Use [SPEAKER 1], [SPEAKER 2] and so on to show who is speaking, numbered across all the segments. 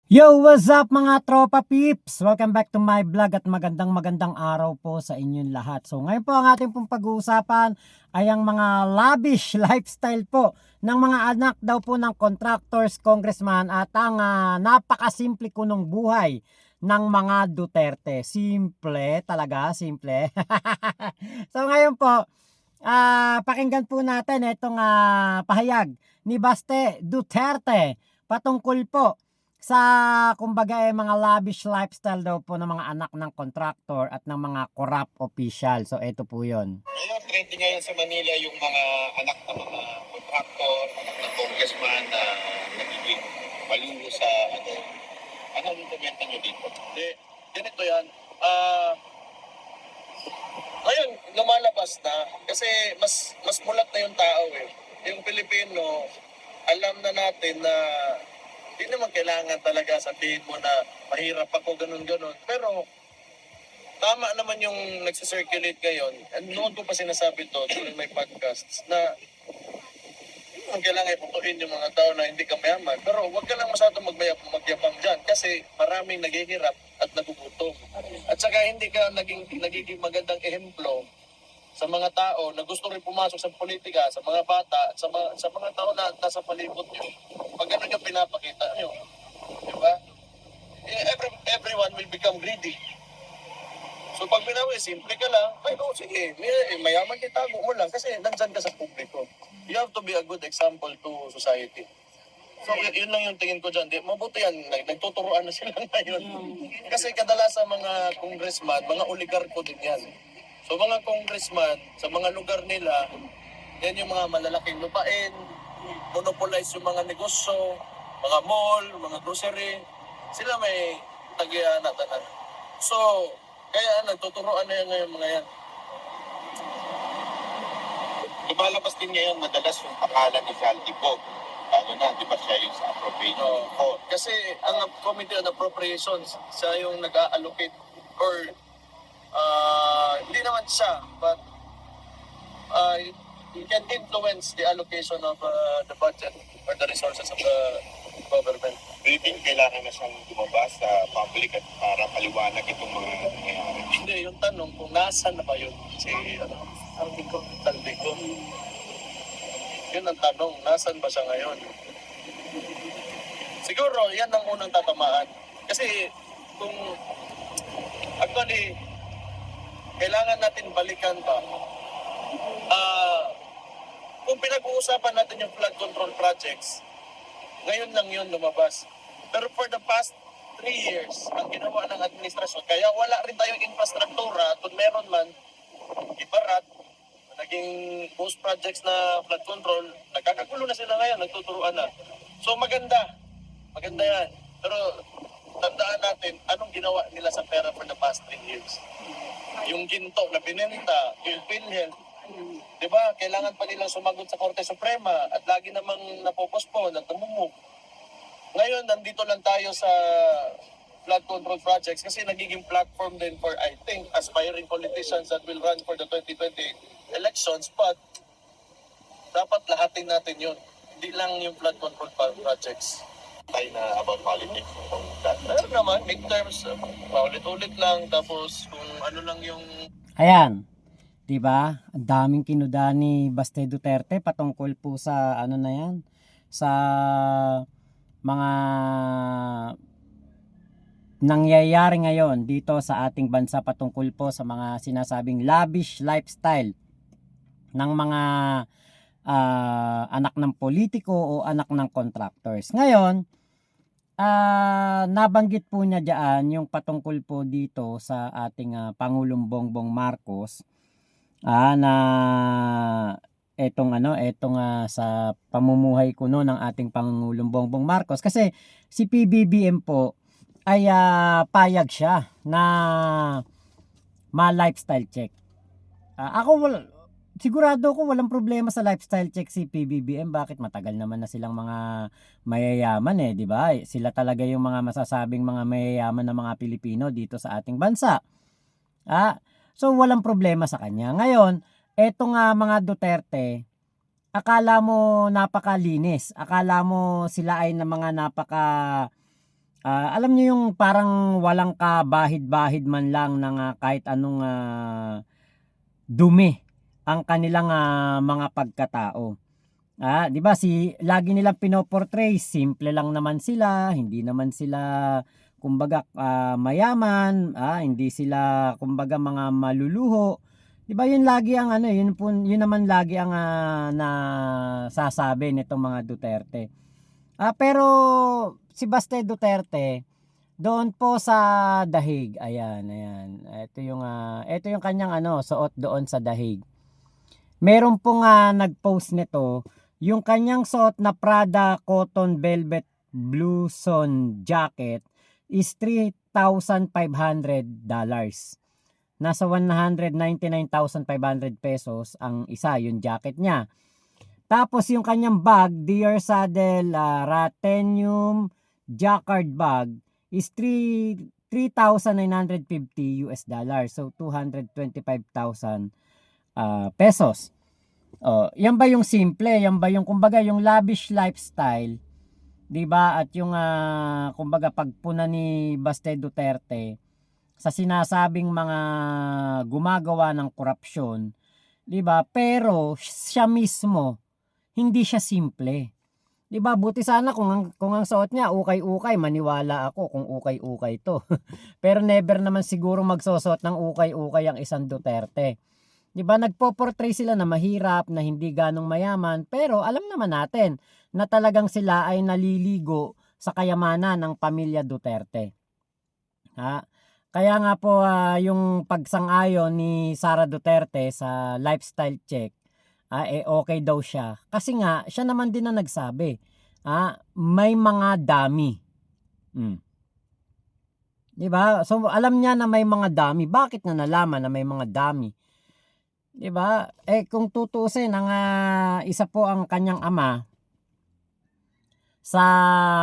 [SPEAKER 1] Yo, what's up mga tropa peeps? Welcome back to my vlog at magandang araw po sa inyong lahat. So ngayon po ang ating pong pag-uusapan ay ang mga lavish lifestyle po ng mga anak daw po ng contractors, congressman at ang napakasimple kunong buhay ng mga Duterte. Simple talaga, simple. So ngayon po, pakinggan po natin itong pahayag ni Baste Duterte patungkol po sa kumbaga mga lavish lifestyle daw po ng mga anak ng contractor at ng mga corrupt official. So ito po 'yon.
[SPEAKER 2] Ngayon, trending ngayon sa Manila yung mga anak ng mga contractor, anak ng congressman na nagiging malulo sa anong komento nyo dito? Ganito yan. Ngayon, lumalabas na kasi mas mulat na yung tao eh. Yung Pilipino, alam na natin na hindi naman kailangan talaga sabihin mo na mahirap ako, ganun-ganun. Pero tama naman yung nagsisirculate ngayon. And noon ko pa sinasabi to during my podcasts na ang kailangan iputuin yung mga tao na hindi ka mayaman. Pero huwag ka lang masyadong magyabang dyan kasi maraming naghihirap at nagugutom. At saka hindi ka nagiging magandang ehemplo sa mga tao na gusto rin pumasok sa politika, sa mga bata, at sa mga tao na nasa palibot nyo. Pag ganun yung pinapakita nyo. Diba? Everyone will become greedy. So pag binawi, simple ka lang, ay sige, mayaman itago mo lang kasi nandyan ka sa publiko. You have to be a good example to society. So yun lang yung tingin ko dyan. Mabuti yan, nagtuturoan na sila ngayon. Kasi kadalasan mga congressman, mga oligarko din yan. So mga congressman, sa mga lugar nila, yan yung mga malalaking lupain, monopolize yung mga negosyo, mga mall, mga grocery. Sila may tagya na tanan. So, kaya nagtuturoan na yan ngayon mga yan. Lumalabas din ngayon madalas yung pangalan ni Saldi Bog. Lalo na, di ba siya yung sa appropriation? Kasi ang Committee on Appropriations, siya yung nag-allocate or hindi naman siya, but he can influence the allocation of the budget or the resources of the government. Do you think kailangan na siyang lumabas sa public at para paliwanag itong mga nangyayari? Hindi, yung tanong kung nasaan na ba yun si Saldico. Yun ang tanong, nasaan ba siya ngayon? Siguro, yan ang unang tatamaan. Kasi kung actually, kailangan natin balikan ba? Kung pinag-uusapan natin yung flood control projects, ngayon lang yun lumabas. Pero for the past 3 years, ang ginawa ng administrasyon, kaya wala rin tayong infrastruktura, at kung meron man, ibarat, naging post projects na flood control, nagkakagulo na sila ngayon, nagtuturuan na. So maganda yan. Pero tandaan natin, anong ginawa nila sa pera for the past 3 years? Yung ginto na binenta, yung PhilHealth, di ba, kailangan pa nilang sumagot sa Korte Suprema at lagi namang napopospon at namumove. Ngayon, nandito lang tayo sa flood control projects kasi nagiging platform din for, I think, aspiring politicians that will run for the 2020 elections, but dapat lahatin natin yun. Hindi lang yung flood control projects. Tayo na about politics. Meron naman, midterms, paulit-ulit lang, tapos kung ano lang yung...
[SPEAKER 1] Ayan. 'Di ba? Ang daming kinuda ni Baste Duterte patungkol po sa ano na 'yan, sa mga nangyayari ngayon dito sa ating bansa patungkol po sa mga sinasabing lavish lifestyle ng mga anak ng politiko o anak ng contractors. Ngayon, nabanggit po niya diyan yung patungkol po dito sa ating Pangulong Bongbong Marcos na etong sa pamumuhay kuno ng ating Pangulong Bongbong Marcos kasi si PBBM po ay payag siya na ma-lifestyle check. Sigurado ko walang problema sa lifestyle check si PBBM. Bakit? Matagal naman na silang mga mayayaman 'di ba? Sila talaga yung mga masasabing mga mayayaman na mga Pilipino dito sa ating bansa. So walang problema sa kanya. Ngayon, eto nga mga Duterte, akala mo napakalinis. Akala mo sila ay na mga napaka Alam niyo yung parang walang kabahid-bahid man lang ng kahit anong dumi ang kanilang mga pagkatao. 'Di ba lagi nilang pinoportray, simple lang naman sila, hindi naman sila kumbaga mayaman, hindi sila kumbaga mga maluluho. 'Di ba yun lagi ang ano, yun naman lagi ang nasasabi nitong mga Duterte. Pero si Baste Duterte doon po sa dahig, ayan, ayan. Ito yung kanyang suot doon sa dahig. Meron pong nag-post nito, yung kanyang suot na Prada cotton velvet blouson jacket is $3,500. Nasa 199,500 pesos ang isa, yung jacket niya. Tapos yung kanyang bag, Dear Saddle Ratenium Jacquard bag is $3,950. So $225,000 pesos. Yan ba yung simple? Yan ba yung kumbaga yung lavish lifestyle? 'Di ba? At yung kumbaga pagpuna ni Baste Duterte sa sinasabing mga gumagawa ng korupsyon, 'di ba? Pero siya mismo hindi siya simple. 'Di ba? Buti sana kung ang suot niya ukay-ukay, maniwala ako kung ukay-ukay 'to. Pero never naman siguro magsusot ng ukay-ukay ang isang Duterte. 'Di ba? Nagpo-portray sila na mahirap, na hindi ganong mayaman, pero alam naman natin na talagang sila ay naliligo sa kayamanan ng pamilya Duterte. Kaya nga po yung pagsang-ayon ni Sara Duterte sa lifestyle check, okay daw siya. Kasi nga, siya naman din na nagsabi, may mga dami. 'Di ba? So, alam niya na may mga dami. Bakit na nalaman na may mga dami? 'Di ba? Kung tutuusin, ang isa po ang kanyang ama sa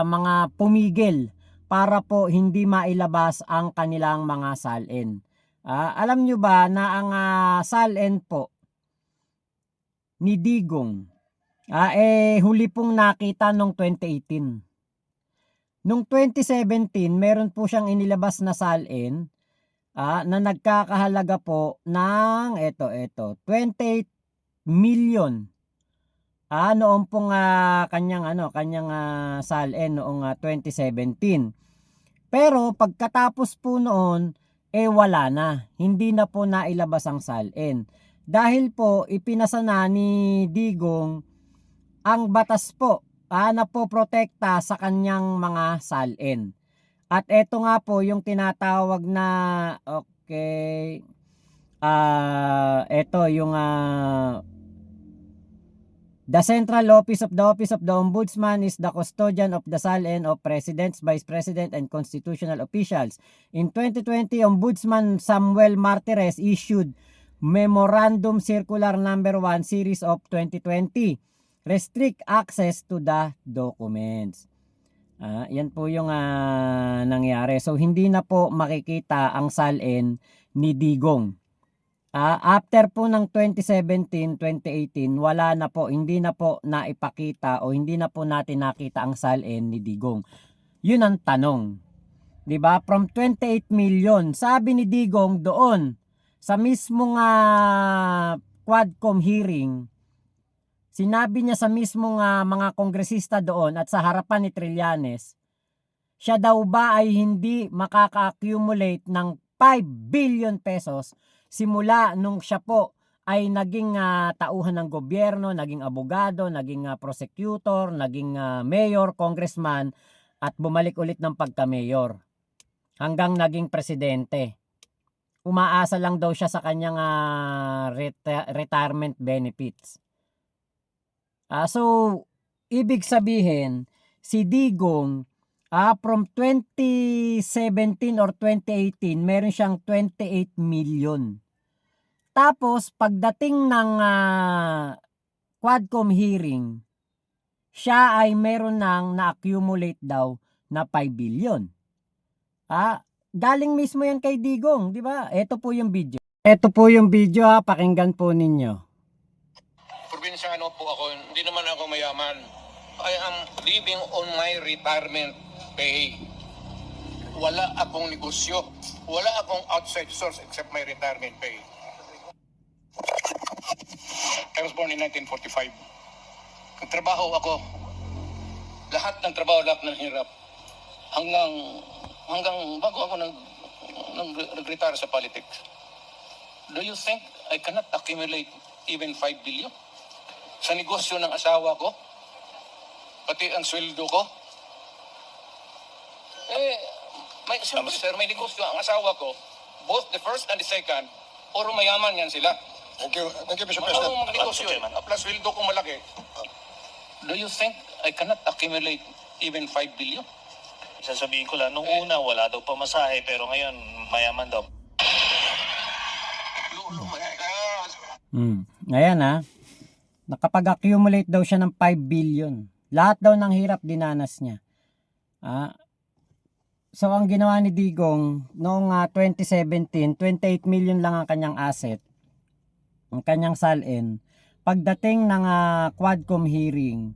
[SPEAKER 1] mga pumigil para po hindi mailabas ang kanilang mga salin. Alam nyo ba na ang salin po ni Digong huli pong nakita noong 2018. Noong 2017, meron po siyang inilabas na salin na nagkakahalaga po ng 28 million. Noong pong kanyang salin noong 2017. Pero pagkatapos po noon wala na. Hindi na po nailabas ang salin. Dahil po ipinasa na ni Digong ang batas po na po protekta sa kanyang mga salin. At eto nga po yung tinatawag na ito yung the Central Office of the Ombudsman is the custodian of the salin of presidents, vice president, and constitutional officials. In 2020, Ombudsman Samuel Martires issued Memorandum Circular Number 1 Series of 2020. Restrict access to the documents. Yan po yung nangyari. So, hindi na po makikita ang salin ni Digong. After po ng 2017, 2018, wala na po, hindi na po naipakita o hindi na po natin nakita ang salin ni Digong. Yun ang tanong. 'Di ba? From 28 million, sabi ni Digong doon sa mismong Quadcom hearing, sinabi niya sa mismong mga kongresista doon at sa harapan ni Trillanes, siya daw ba ay hindi makaka-accumulate ng 5 billion pesos simula nung siya po ay naging tauhan ng gobyerno, naging abogado, naging prosecutor, naging mayor, congressman, at bumalik ulit ng pagka-mayor hanggang naging presidente. Umaasa lang daw siya sa kanyang retirement benefits. So, ibig sabihin, si Digong, from 2017 or 2018, meron siyang 28 million. Tapos, pagdating ng Quadcom hearing, siya ay meron nang na-accumulate daw na 5 billion. Galing mismo yan kay Digong, di ba? Ito po yung video. Ito po yung video pakinggan po ninyo.
[SPEAKER 2] Probinsyano po ako, hindi naman ako mayaman. I am living on my retirement pay.
[SPEAKER 3] wala akong negosyo. Wala akong outside source except my retirement pay. I was born in 1945. Nagtrabaho ako. Lahat ng trabaho, lahat ng hirap. Hanggang bago ako nag-retire sa politics. Do you think I cannot accumulate even 5 billion? Sa negosyo ng asawa ko, pati ang sweldo ko. May negosyo ang asawa ko, both the first and the second, puro mayaman yan sila.
[SPEAKER 4] Thank you, Mr. President.
[SPEAKER 3] Ano mga negosyo yun? Plus sweldo ko malaki. Do you think I cannot accumulate even 5 billion?
[SPEAKER 5] Sasabihin ko lang, nung una wala daw pamasahe pero ngayon mayaman daw.
[SPEAKER 1] Ayan nakapag-accumulate daw siya ng 5 billion. Lahat daw ng hirap dinanas niya. So ang ginawa ni Digong noong 2017, 28 million lang ang kanyang asset, ang kanyang salin. Pagdating ng Quadcom hearing,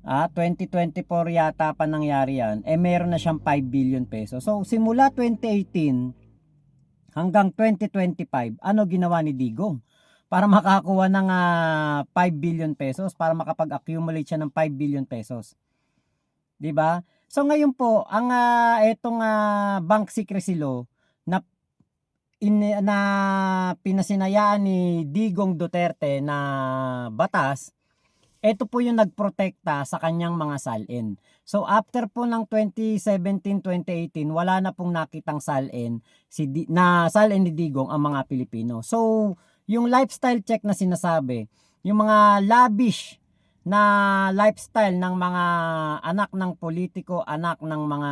[SPEAKER 1] 2024 yata pa nangyari yan, meron na siyang 5 billion pesos. So simula 2018 hanggang 2025, ano ginawa ni Digong para makakuha ng 5 billion pesos, para makapag-accumulate siya ng 5 billion pesos? 'Di ba? So ngayon po, ang etong bank secrecy law na pinasinayaan ni Digong Duterte na batas, ito po yung nagprotekta sa kanyang mga salin. So after po ng 2017-2018, wala na pong nakitang salin na salin ni Digong ang mga Pilipino. So yung lifestyle check na sinasabi, yung mga lavish na lifestyle ng mga anak ng politiko, anak ng mga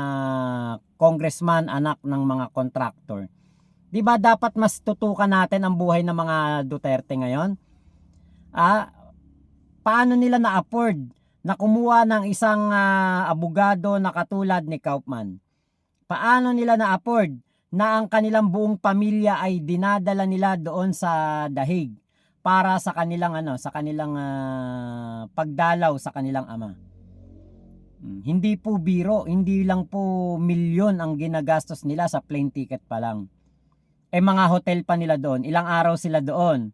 [SPEAKER 1] congressman, anak ng mga contractor. 'Di ba dapat mas tutukan natin ang buhay ng mga Duterte ngayon? Paano nila na-afford na kumuha ng isang abogado na katulad ni Kaufman? Paano nila na-afford na ang kanilang buong pamilya ay dinadala nila doon sa dahig para sa kanilang pagdalaw sa kanilang ama? Hindi po biro, hindi lang po milyon ang ginagastos nila sa plane ticket pa lang. Mga hotel pa nila doon, ilang araw sila doon.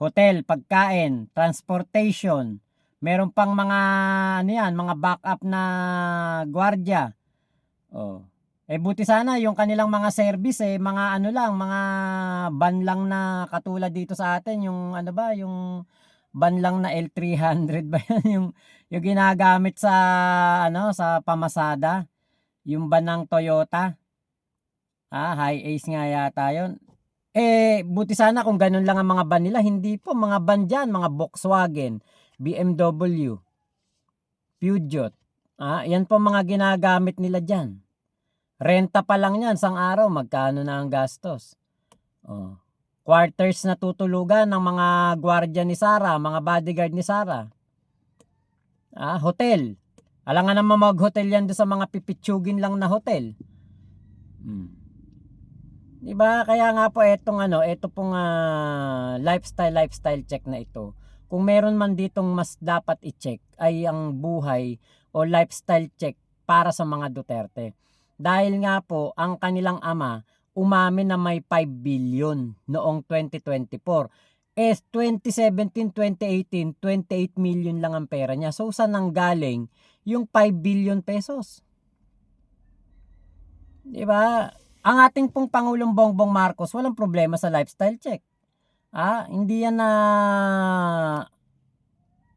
[SPEAKER 1] Hotel, pagkain, transportation, meron pang mga mga backup na gwardiya. Buti sana yung kanilang mga service mga mga van lang na katulad dito sa atin, yung yung van lang na L300 ba yan, yung ginagamit sa sa pamasada, yung van ng Toyota. High Ace nga yata yun. Buti sana kung ganun lang ang mga van nila. Hindi po, mga van dyan, mga Volkswagen, BMW, Peugeot. Yan po mga ginagamit nila dyan. Renta pa lang yan, sang araw, magkano na ang gastos. Quarters na tutulugan ng mga gwardiya ni Sara, mga bodyguard ni Sara. Hotel. Alangan naman mag-hotel yan doon sa mga pipitsugin lang na hotel. Diba? Kaya nga po ito pong lifestyle check na ito. Kung meron man ditong mas dapat i-check ay ang buhay o lifestyle check para sa mga Duterte. Dahil nga po ang kanilang ama umamin na may 5 billion noong 2024. 2017, 2018, 28 million lang ang pera niya. So saan nang galing yung 5 billion pesos? Diba? Ang ating pong Pangulong Bongbong Marcos walang problema sa lifestyle check. Hindi yan na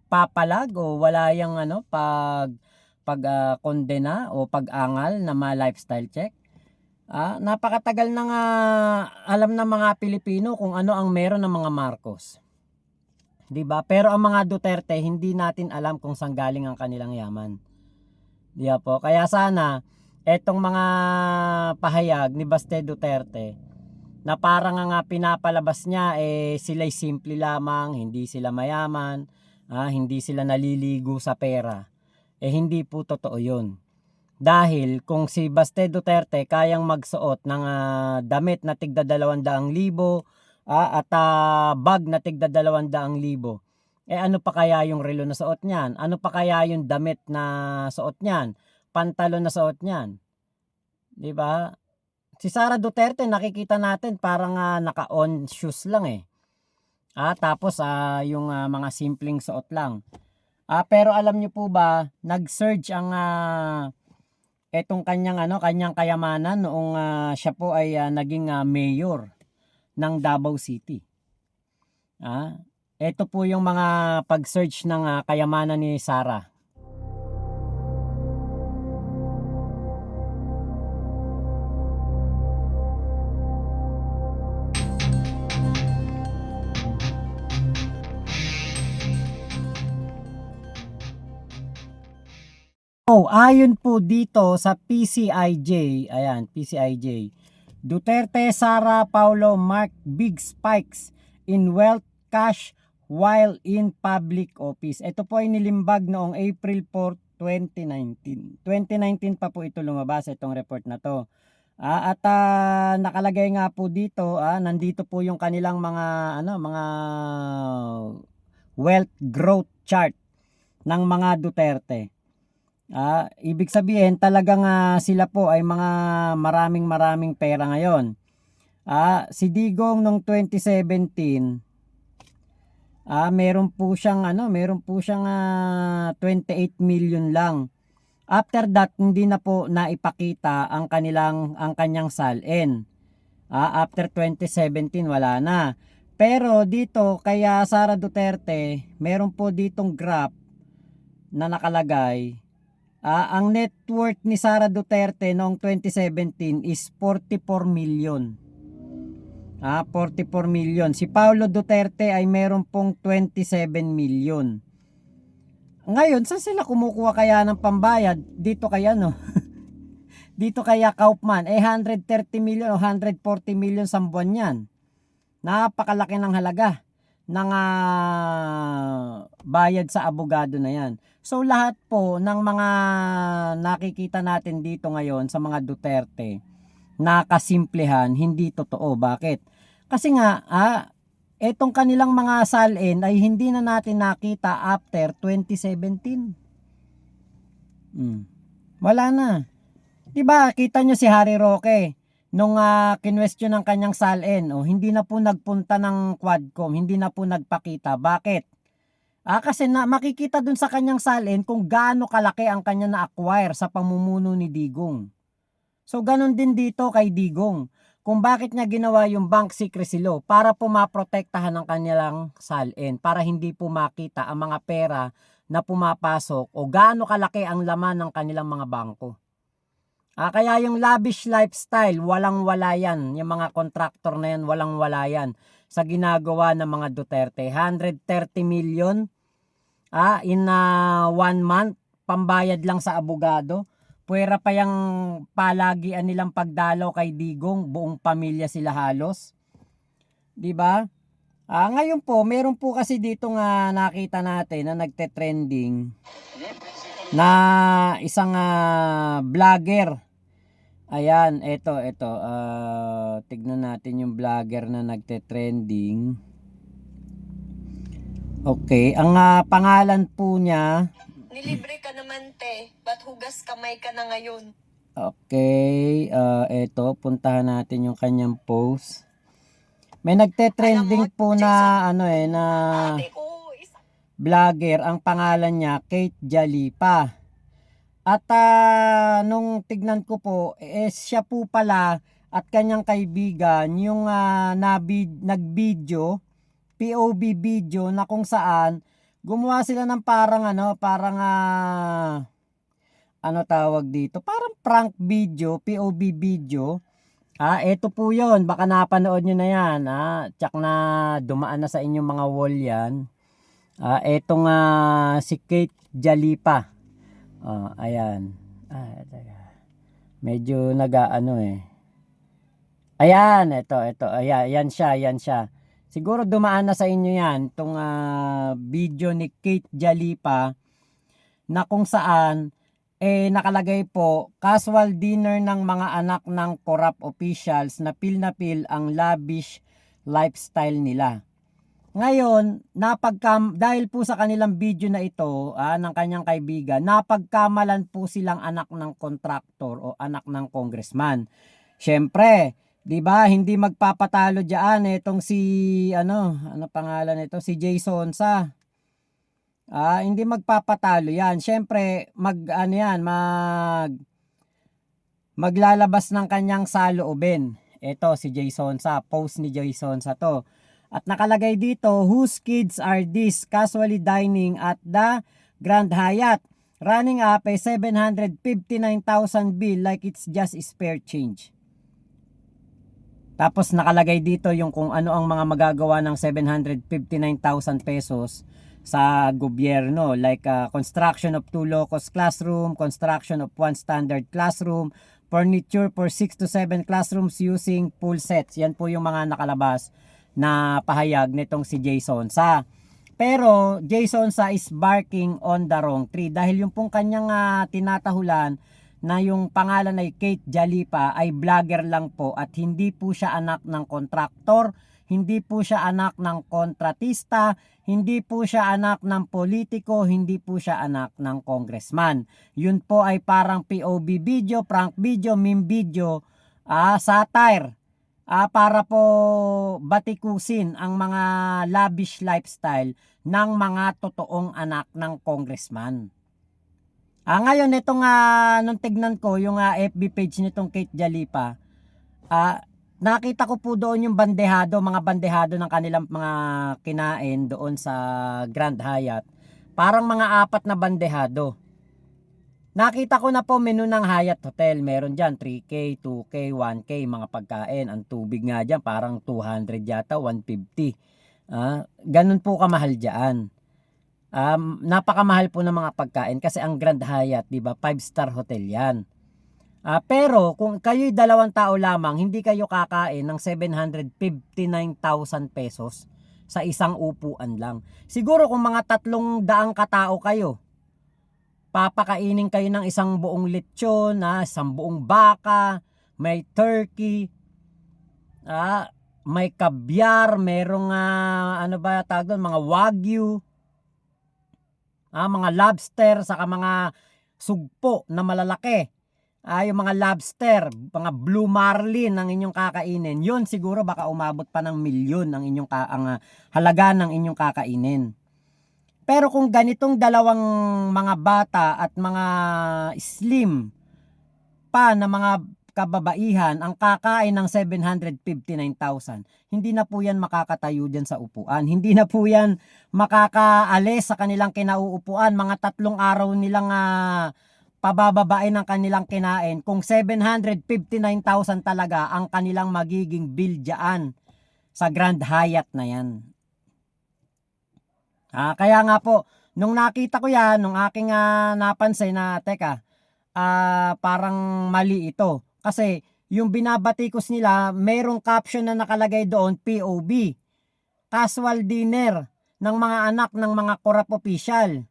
[SPEAKER 1] papalag o wala yung kondena o pag-angal na lifestyle check. Napakatagal na nga alam ng mga Pilipino kung ano ang meron ng mga Marcos. 'Di ba? Pero ang mga Duterte hindi natin alam kung saan galing ang kanilang yaman. Di po? Kaya sana etong mga pahayag ni Baste Duterte na parang nga pinapalabas niya sila'y simple lamang, hindi sila mayaman, hindi sila naliligo sa pera. Hindi po totoo 'yun. Dahil kung si Baste Duterte kayang magsuot ng damit na tigda 200,000 at bag na tigda 200,000, ano pa kaya yung relo na suot niyan? Ano pa kaya yung damit na suot niyan? Pantalon na suot niyan? 'Di 'Di ba? Si Sara Duterte nakikita natin parang naka-on shoes lang eh. Tapos yung mga simpleng suot lang. Pero alam niyo po ba, nag-surge ang etong kanyang kayamanan noong siya po ay naging mayor ng Davao City. Ito po yung mga pag-search ng kayamanan ni Sara. Ayon po dito sa PCIJ, ayan, PCIJ, Duterte, Sara, Paulo, Mark big spikes in wealth cash while in public office. Ito po ay nilimbag noong April 4, 2019. 2019 pa po ito lumabas, itong report na to. Nakalagay nga po dito, nandito po yung kanilang mga wealth growth chart ng mga Duterte. Ibig sabihin talagang sila po ay mga maraming pera ngayon. Si Digong nung 2017 meron po siyang 28 million lang. After that hindi na po naipakita ang kanyang salin. After 2017 wala na. Pero dito kaya Sara Duterte, meron po ditong graph na nakalagay. Ang net worth ni Sara Duterte noong 2017 is 44 million. 44 million. Si Paulo Duterte ay meron pong 27 million. Ngayon, saan sila kumukuha kaya ng pambayad? Dito kaya dito kaya Kaufman, 130 million o 140 million sa buwan yan. Napakalaki ng halaga ng bayad sa abogado na yan. So lahat po ng mga nakikita natin dito ngayon sa mga Duterte na kasimplihan, hindi totoo. Bakit? Kasi nga, etong kanilang mga salin ay hindi na natin nakita after 2017. Wala na. Diba, kita nyo si Harry Roque nung kinwestiyon ng kanyang salin, hindi na po nagpunta ng Quadcom, hindi na po nagpakita. Bakit? Kasi makikita dun sa kanyang salin kung gaano kalaki ang kanya na-acquire sa pamumuno ni Digong. So ganun din dito kay Digong. Kung bakit niya ginawa yung bank secrecy law para po maprotektahan ang kanilang salin, para hindi po makita ang mga pera na pumapasok o gaano kalaki ang laman ng kanilang mga bangko. Kaya yung lavish lifestyle, walang-wala yan. Yung mga contractor na yan, walang-wala yan sa ginagawa ng mga Duterte. 130 million in 1 month, pambayad lang sa abogado. Puwera pa yung palagian nilang pagdalaw kay Digong, buong pamilya sila halos. 'Di ba? Ngayon po, meron po kasi dito nga nakita natin na nagte-trending na isang vlogger. Ayan, ito. Tignan natin yung vlogger na nagte-trending. Okay, ang pangalan po niya.
[SPEAKER 6] Nilibre ka naman, te. Ba't hugas kamay ka na ngayon?
[SPEAKER 1] Okay, ito, puntahan natin yung kanyang post. May nagte-trending po na na
[SPEAKER 6] Ate ko,
[SPEAKER 1] vlogger, ang pangalan niya Kate Jalipa. At nung tignan ko po, siya po pala at kanyang kaibigan yung nag-video, POV video na kung saan gumawa sila ng parang tawag dito, parang prank video, POV video. Ito po yon, baka napanood nyo na yan. Tsak na dumaan na sa inyong mga wall yan. Etong si Kate Jalipa. Ayan. Medyo Ayan, ito. Ayan, yan siya. Siguro dumaan na sa inyo yan, itong video ni Kate Jalipa na kung saan nakalagay po, casual dinner ng mga anak ng corrupt officials na pil ang lavish lifestyle nila. Ngayon, dahil po sa kanilang video na ito, ng kanyang kaibigan, napagkamalan po silang anak ng kontraktor o anak ng congressman. Siyempre, 'di ba, hindi magpapatalo diyan itong si ano pangalan nito, si Jason sa. Hindi magpapatalo 'yan. Siyempre, maglalabas ng kanyang saloobin. Ito si Jason sa, post ni Jason sa to. At nakalagay dito, whose kids are these casually dining at the Grand Hyatt, running up a 759,000 bill like it's just spare change. Tapos nakalagay dito yung kung ano ang mga magagawa ng 759,000 pesos sa gobyerno, like construction of 2 locus classroom, construction of 1 standard classroom, furniture for 6 to 7 classrooms using pool sets. Yan po yung mga nakalabas na pahayag nitong si Jason sa. Pero Jason sa is barking on the wrong tree dahil yung pong kanyang tinatahulan na yung pangalan ay Kate Jalipa ay vlogger lang po at hindi po siya anak ng kontraktor, hindi po siya anak ng kontratista, hindi po siya anak ng politiko, hindi po siya anak ng congressman. Yun po ay parang POV video, prank video, meme video, satire. Para po batikusin ang mga lavish lifestyle ng mga totoong anak ng congressman. Ngayon itong nung tignan ko yung FB page nitong Kate Jalipa, nakita ko po doon yung mga bandehado ng kanilang mga kinain doon sa Grand Hyatt. Parang mga 4 na bandehado. Nakita ko na po menu ng Hyatt Hotel. Meron dyan 3K, 2K, 1K mga pagkain. Ang tubig nga dyan parang 200 yata, 150. Ganun po kamahal dyan. Napakamahal po ng mga pagkain kasi ang Grand Hyatt, 'di ba? 5-star hotel 'yan. Pero kung kayo'y 2 tao lamang, hindi kayo kakain ng 759,000 pesos sa isang upuan lang. Siguro kung mga 300 katao kayo, papakainin kayo ng isang buong lechon, isang buong baka, may turkey, may kabyar, merong mga wagyu, mga lobster, saka mga sugpo na malalaki. Yung mga lobster, mga blue marlin ang inyong kakainin. Yun siguro baka umabot pa ng milyon ang halaga ng inyong kakainin. Pero kung ganitong 2 mga bata at mga slim pa na mga kababaihan ang kakain ng 759,000, hindi na po yan makakatayo dyan sa upuan. Hindi na po yan makakaalis sa kanilang kinauupuan. Mga 3 araw nilang pabababain ng kanilang kinain kung 759,000 talaga ang kanilang magiging bill dyan sa Grand Hyatt na yan. Kaya nga po, nung nakita ko yan, nung aking napansin na, parang mali ito. Kasi yung binabatikos nila, mayroong caption na nakalagay doon, POV, casual dinner ng mga anak ng mga corrupt official.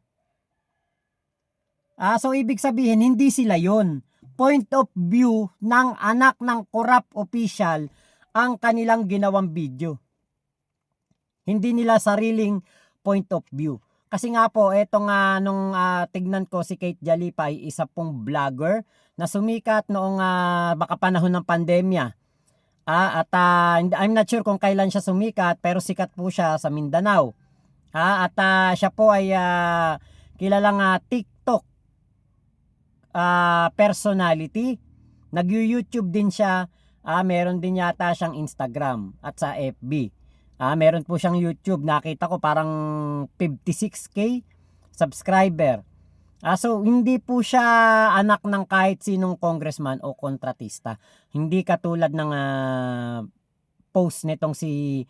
[SPEAKER 1] So ibig sabihin, hindi sila yon. Point of view ng anak ng corrupt official ang kanilang ginawang video. Hindi nila sariling point of view. Kasi nga po, etong nung tignan ko si Kate Jalipa ay isa pong vlogger na sumikat noong baka panahon ng pandemya. At I'm not sure kung kailan siya sumikat, pero sikat po siya sa Mindanao. At siya po ay kilalang TikTok personality. Nag-YouTube din siya. Meron din yata siyang Instagram at sa FB. Meron po siyang YouTube. Nakita ko parang 56K subscriber. So hindi po siya anak ng kahit sinong congressman o kontratista. Hindi katulad ng post nitong si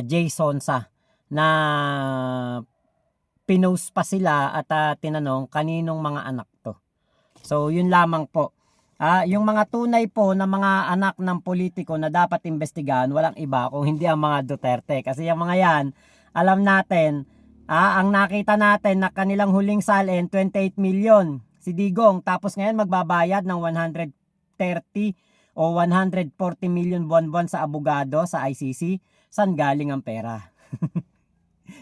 [SPEAKER 1] Jason sa na pinost pa sila at tinanong kaninong mga anak to. So yun lamang po. Yung mga tunay po na mga anak ng politiko na dapat imbestigahan, walang iba kung hindi ang mga Duterte. Kasi yung mga yan, alam natin, ang nakita natin na kanilang huling salin, 28 million. Si Digong, tapos ngayon magbabayad ng 130 o 140 million buwan-buwan sa abogado sa ICC. Saan galing ang pera?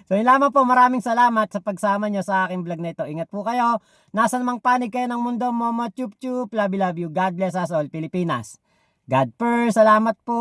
[SPEAKER 1] So yun lamang po, maraming salamat sa pagsama nyo sa aking vlog na ito. Ingat po kayo. Nasaan mang panig kayo ng mundo, Momo Chup Chup. Love you, love you. God bless us all, Pilipinas. God first. Salamat po.